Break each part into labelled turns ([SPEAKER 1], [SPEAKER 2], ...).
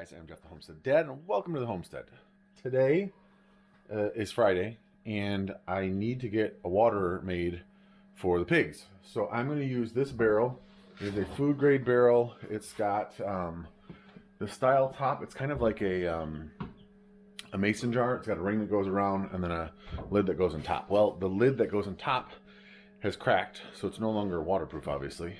[SPEAKER 1] guys, I'm Jeff the Homestead Dad, and welcome to the Homestead. Today is Friday, and I need to get a water made for the pigs. So I'm going to use this barrel. It is a food grade barrel. It's got the style top. It's kind of like a mason jar. It's got a ring that goes around and then a lid that goes on top. Well, the lid that goes on top has cracked, so it's no longer waterproof, obviously.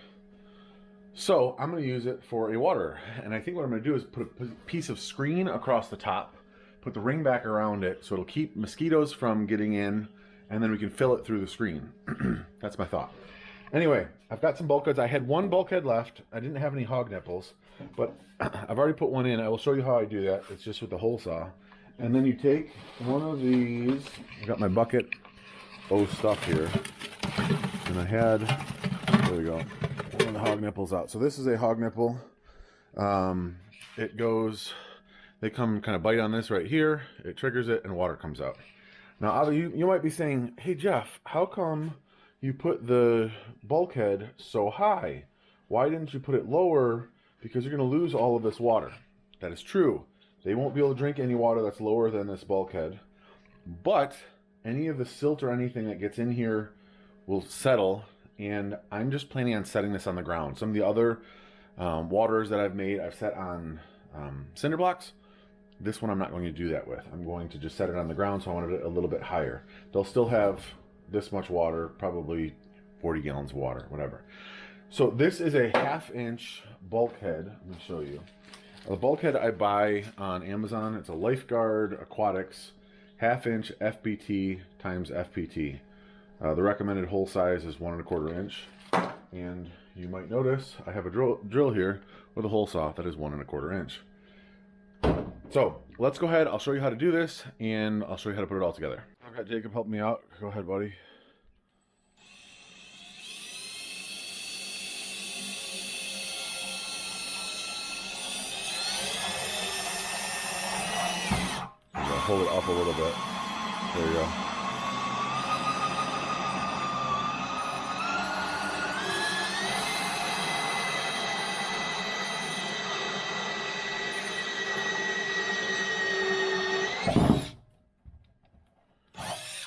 [SPEAKER 1] So I'm going to use it for a water, and I think what I'm going to do is put a piece of screen across the top, put the ring back around it so it'll keep mosquitoes from getting in, and then we can fill it through the screen. That's my thought. Anyway, I've got some bulkheads. I had one bulkhead left. I didn't have any hog nipples, but I've already put one in. I will show you how I do that. It's just with the hole saw. And then you take one of these. I got my bucket stuff here, and I had, there we go, one of the hog nipples out. So this is a hog nipple. It goes, they come kind of bite on this right here. It triggers it and water comes out. Now you might be saying, hey Jeff, how come you put the bulkhead so high? Why didn't you put it lower? Because you're going to lose all of this water. That is true. They won't be able to drink any water that's lower than this bulkhead. But any of the silt or anything that gets in here will settle. And I'm just planning on setting this on the ground. Some of the other waters that I've made, I've set on cinder blocks. This one I'm not going to do that with. I'm going to just set it on the ground, so I wanted it a little bit higher. They'll still have this much water, probably 40 gallons of water, whatever. So this is a 1/2 inch bulkhead. Let me show you. The bulkhead I buy on Amazon. It's a Lifeguard Aquatics 1/2 inch FBT times FPT. The recommended hole size is 1 1/4 inch, and you might notice I have a drill here with a hole saw that is 1 1/4 inch. So let's go ahead. I'll show you how to do this, and I'll show you how to put it all together. I've got Jacob helping me out. Go ahead, buddy. I'm gonna hold it up a little bit. There you go.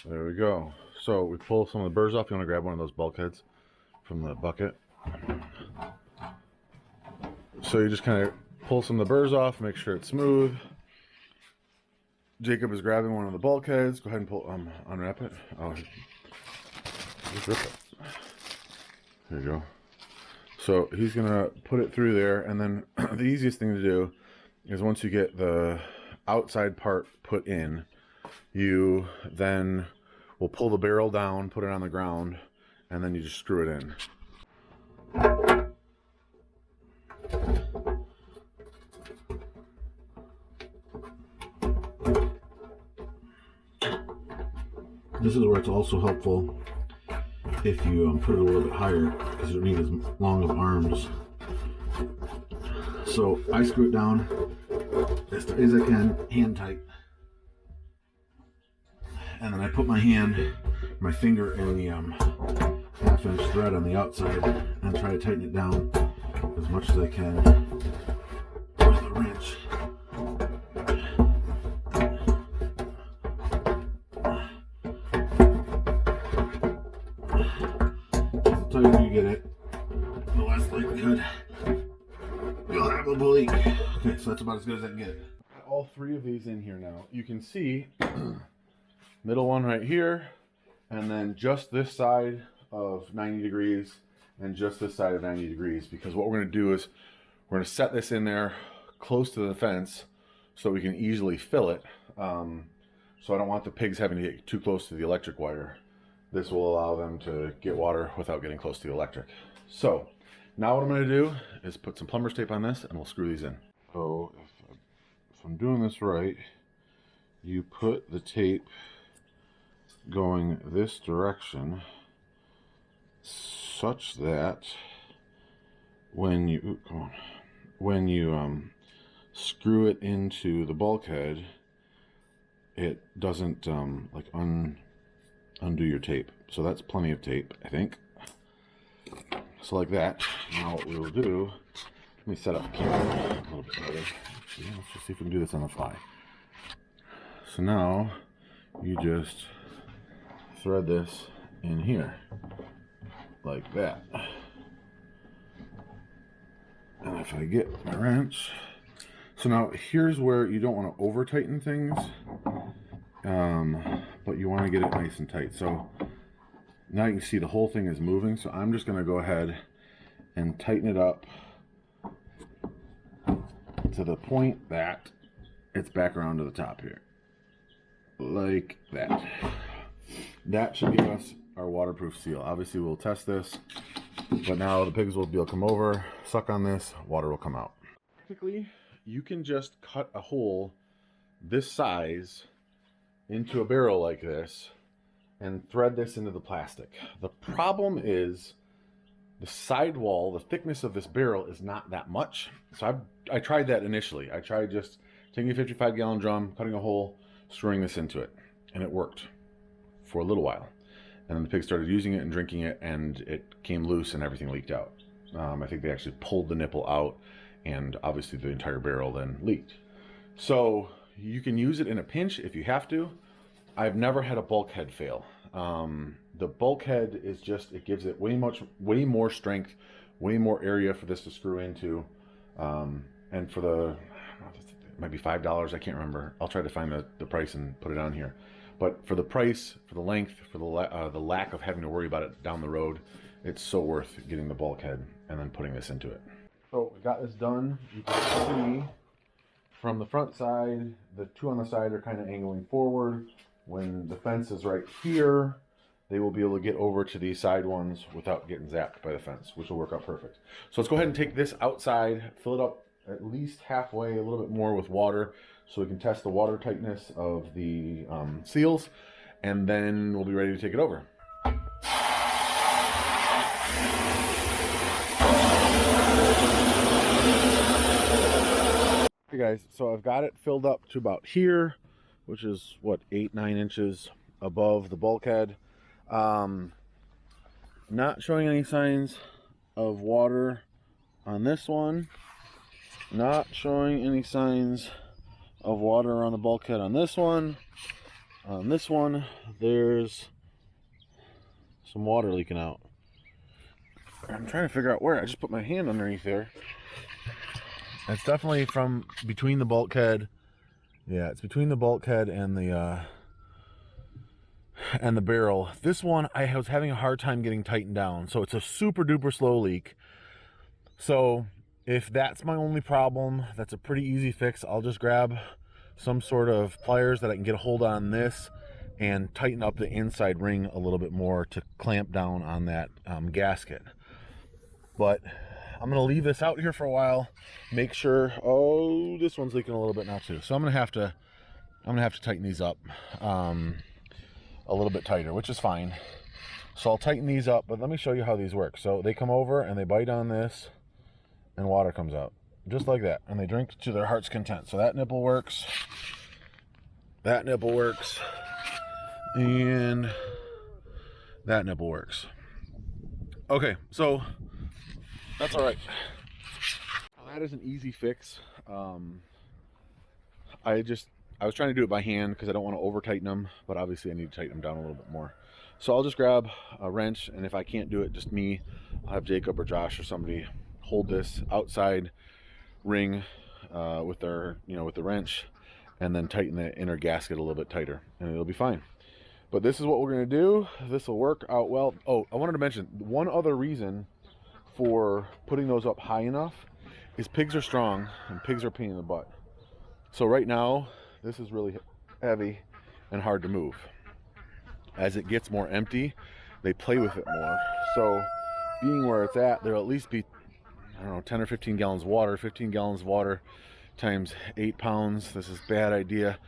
[SPEAKER 1] There we go. So we pull some of the burrs off. You want to grab one of those bulkheads from the bucket. So you just kind of pull some of the burrs off, make sure it's smooth. Jacob is grabbing one of the bulkheads. Go ahead and pull, unwrap it. Oh, just rip it. There you go. So he's gonna put it through there, and then the easiest thing to do is once you get the outside part put in, you then will pull the barrel down, put it on the ground, and then you just screw it in. This is where it's also helpful if you put it a little bit higher, because you don't need as long of arms. So I screw it down as tight as I can, hand tight. And then I put my finger in the 1/2 inch thread on the outside and try to tighten it down as much as I can with a wrench. The tighter you get it, the less likelihood you'll have a leak. Okay, so that's about as good as I can get it. All 3 of these in here now. You can see middle one right here, and then just this side of 90 degrees and just this side of 90 degrees, because what we're going to do is we're going to set this in there close to the fence so we can easily fill it. So I don't want the pigs having to get too close to the electric wire. This will allow them to get water without getting close to the electric. So now what I'm going to do is put some plumber's tape on this, and we'll screw these in. So if I'm doing this right, you put the tape going this direction such that when you screw it into the bulkhead, it doesn't like undo your tape. So that's plenty of tape, I think. So like that. Now what we will do, let me set up the camera a little bit better. See, let's just see if we can do this on the fly. So now you just thread this in here like that. And if I get my wrench, so now here's where you don't want to over tighten things, but you want to get it nice and tight. So now you can see the whole thing is moving. So I'm just going to go ahead and tighten it up to the point that it's back around to the top here. Like that. That should give us our waterproof seal. Obviously we'll test this, but now the pigs will be able to come over, suck on this, water will come out. Technically, you can just cut a hole this size into a barrel like this and thread this into the plastic. The problem is the sidewall, the thickness of this barrel is not that much. So I tried that initially. I tried just taking a 55-gallon drum, cutting a hole, screwing this into it, and it worked for a little while. And then the pigs started using it and drinking it, and it came loose and everything leaked out. I think they actually pulled the nipple out, and obviously the entire barrel then leaked. So you can use it in a pinch if you have to. I've never had a bulkhead fail. The bulkhead is just, it gives it way more strength, way more area for this to screw into. And for the, it might be $5, I can't remember. I'll try to find the price and put it on here. But for the price, for the length, for the lack of having to worry about it down the road, it's so worth getting the bulkhead and then putting this into it. So we got this done. You can see from the front side, the two on the side are kind of angling forward. When the fence is right here, they will be able to get over to these side ones without getting zapped by the fence, which will work out perfect. So let's go ahead and take this outside, fill it up at least halfway, a little bit more with water, so we can test the water tightness of the seals, and then we'll be ready to take it over. Hey guys, so I've got it filled up to about here, which is what, 8-9 inches above the bulkhead. Not showing any signs of water on this one. Not showing any signs of water on the bulkhead on this one. On this one, there's some water leaking out. I'm trying to figure out where. I just put my hand underneath there. It's definitely from between the bulkhead. Yeah, it's between the bulkhead and the barrel. This one I was having a hard time getting tightened down, so it's a super duper slow leak. So if that's my only problem, that's a pretty easy fix. I'll just grab some sort of pliers that I can get a hold on this and tighten up the inside ring a little bit more to clamp down on that gasket. But I'm gonna leave this out here for a while, make sure. Oh, this one's leaking a little bit now too. So I'm gonna have to tighten these up a little bit tighter, which is fine. So I'll tighten these up, but let me show you how these work. So they come over and they bite on this, and water comes out just like that, and they drink to their heart's content. So that nipple works, that nipple works, and that nipple works. Okay, so that's all right. That is an easy fix. I was trying to do it by hand because I don't want to over tighten them, but obviously I need to tighten them down a little bit more. So I'll just grab a wrench, and if I can't do it, just me, I'll have Jacob or Josh or somebody hold this outside ring with their, with the wrench, and then tighten the inner gasket a little bit tighter, and it'll be fine. But this is what we're gonna do. This will work out well. Oh, I wanted to mention one other reason for putting those up high enough is pigs are strong and pigs are a pain in the butt. So right now, this is really heavy and hard to move. As it gets more empty, they play with it more. So being where it's at, there'll at least be, I don't know, 10 or 15 gallons of water. 15 gallons of water times 8 pounds. This is a bad idea.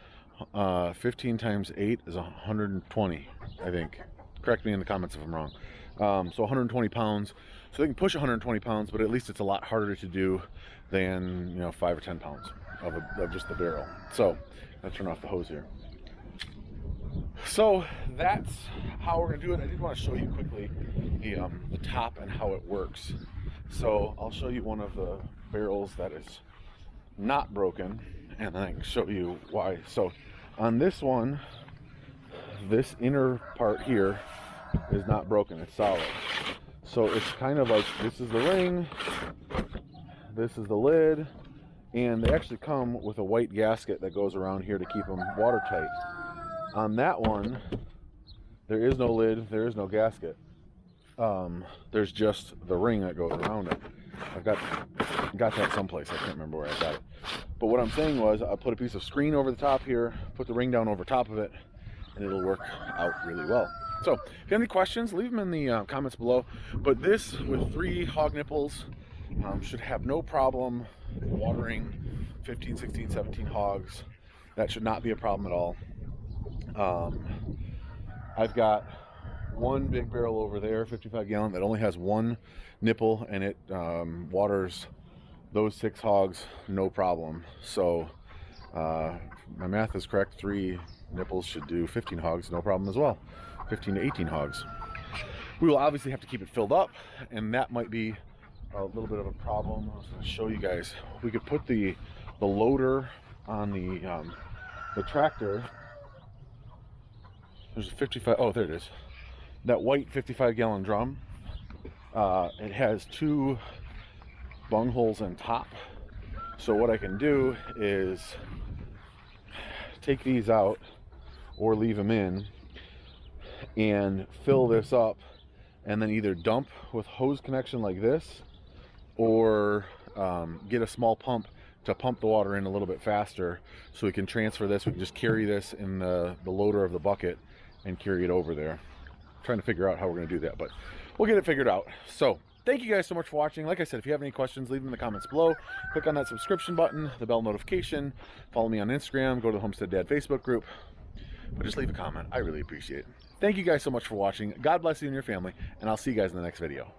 [SPEAKER 1] 15 times 8 is 120, I think. Correct me in the comments if I'm wrong. So 120 pounds. So they can push 120 pounds, but at least it's a lot harder to do than 5 or 10 pounds of just the barrel. So let's turn off the hose here. So that's how we're gonna do it. I did want to show you quickly the top and how it works. So I'll show you one of the barrels that is not broken, and then I can show you why. So on this one, this inner part here is not broken, it's solid. So it's kind of like, this is the ring, this is the lid, and they actually come with a white gasket that goes around here to keep them watertight. On that one, there is no lid, there is no gasket. There's just the ring that goes around it. I've got that someplace, I can't remember where I got it. But what I'm saying was, I put a piece of screen over the top here, put the ring down over top of it, and it'll work out really well. So if you have any questions, leave them in the comments below. But this, with 3 hog nipples, should have no problem watering 15, 16, 17 hogs. That should not be a problem at all. I've got one big barrel over there, 55 gallon, that only has 1 nipple, and it waters those 6 hogs no problem. So my math is correct, 3 nipples should do 15 hogs no problem as well. 15 to 18 hogs. We will obviously have to keep it filled up, and that might be a little bit of a problem. I was going to show you guys. We could put the loader on the tractor. There's a 55, oh there it is. That white 55 gallon drum. It has 2 bung holes in top. So what I can do is take these out or leave them in and fill this up, and then either dump with hose connection like this, or get a small pump to pump the water in a little bit faster, so we can transfer this. We can just carry this in the loader of the bucket and carry it over there. I'm trying to figure out how we're going to do that, but we'll get it figured out. So thank you guys so much for watching. Like I said, if you have any questions, leave them in the comments below. Click on that subscription button, the bell notification, follow me on Instagram, go to the Homestead Dad Facebook group, but just leave a comment. I really appreciate it. Thank you guys so much for watching. God bless you and your family, and I'll see you guys in the next video.